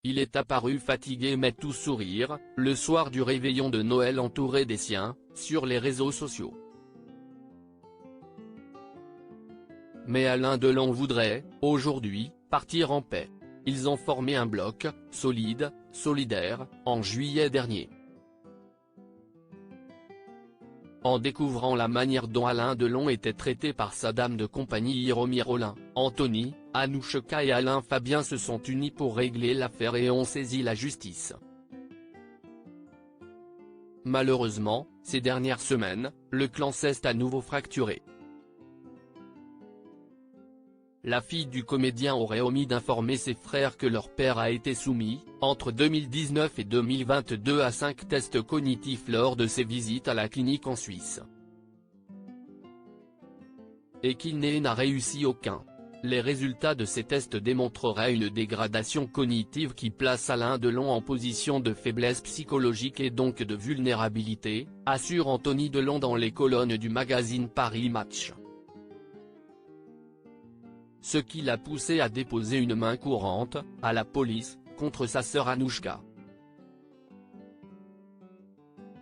Il est apparu fatigué mais tout sourire, le soir du réveillon de Noël entouré des siens, sur les réseaux sociaux. Mais Alain Delon voudrait, aujourd'hui, partir en paix. Ils ont formé un bloc, solide, solidaire, en juillet dernier. En découvrant la manière dont Alain Delon était traité par sa dame de compagnie Hiromir Olin, Anthony, Anouchka et Alain Fabien se sont unis pour régler l'affaire et ont saisi la justice. Malheureusement, ces dernières semaines, le clan s'est à nouveau fracturé. La fille du comédien aurait omis d'informer ses frères que leur père a été soumis, entre 2019 et 2022 à 5 tests cognitifs lors de ses visites à la clinique en Suisse. Et qu'il n'a réussi aucun. Les résultats de ces tests démontreraient une dégradation cognitive qui place Alain Delon en position de faiblesse psychologique et donc de vulnérabilité, assure Anthony Delon dans les colonnes du magazine Paris Match. Ce qui l'a poussé à déposer une main courante, à la police, contre sa sœur Anouchka.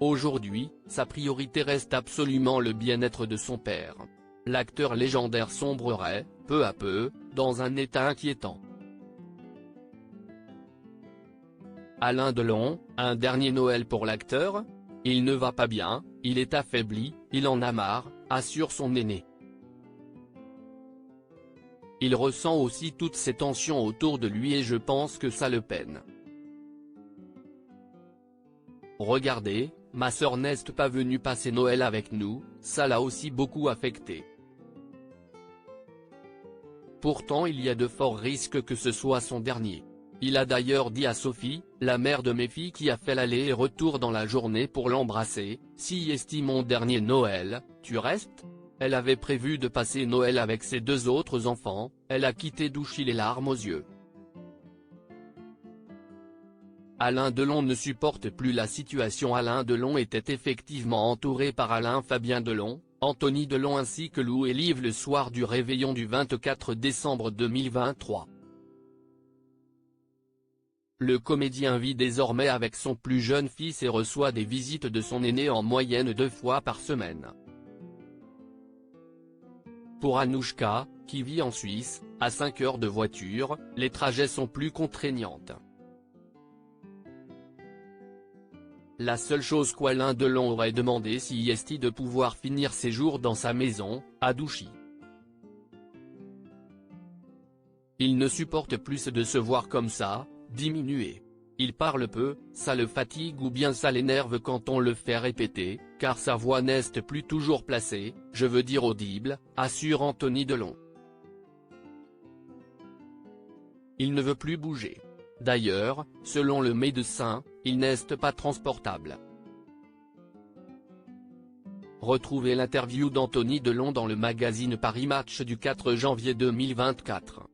Aujourd'hui, sa priorité reste absolument le bien-être de son père. L'acteur légendaire sombrerait, peu à peu, dans un état inquiétant. Alain Delon, un dernier Noël pour l'acteur ? Il ne va pas bien, il est affaibli, il en a marre, assure son aîné. Il ressent aussi toutes ces tensions autour de lui et je pense que ça le peine. Regardez, ma sœur n'est pas venue passer Noël avec nous, ça l'a aussi beaucoup affecté. Pourtant il y a de forts risques que ce soit son dernier. Il a d'ailleurs dit à Sophie, la mère de mes filles qui a fait l'aller et retour dans la journée pour l'embrasser, si est mon dernier Noël, tu restes ? Elle avait prévu de passer Noël avec ses 2 autres enfants, elle a quitté Douchy les larmes aux yeux. Alain Delon ne supporte plus la situation. Alain Delon était effectivement entouré par Alain Fabien Delon, Anthony Delon ainsi que Lou et Liv le soir du réveillon du 24 décembre 2023. Le comédien vit désormais avec son plus jeune fils et reçoit des visites de son aîné en moyenne 2 fois par semaine. Pour Anouchka, qui vit en Suisse, à 5 heures de voiture, les trajets sont plus contraignantes. La seule chose qu'Alain Delon aurait demandé si est de pouvoir finir ses jours dans sa maison, à Douchy. Il ne supporte plus de se voir comme ça, diminué. Il parle peu, ça le fatigue ou bien ça l'énerve quand on le fait répéter, car sa voix n'est plus toujours placée, je veux dire audible, assure Anthony Delon. Il ne veut plus bouger. D'ailleurs, selon le médecin, il n'est pas transportable. Retrouvez l'interview d'Anthony Delon dans le magazine Paris Match du 4 janvier 2024.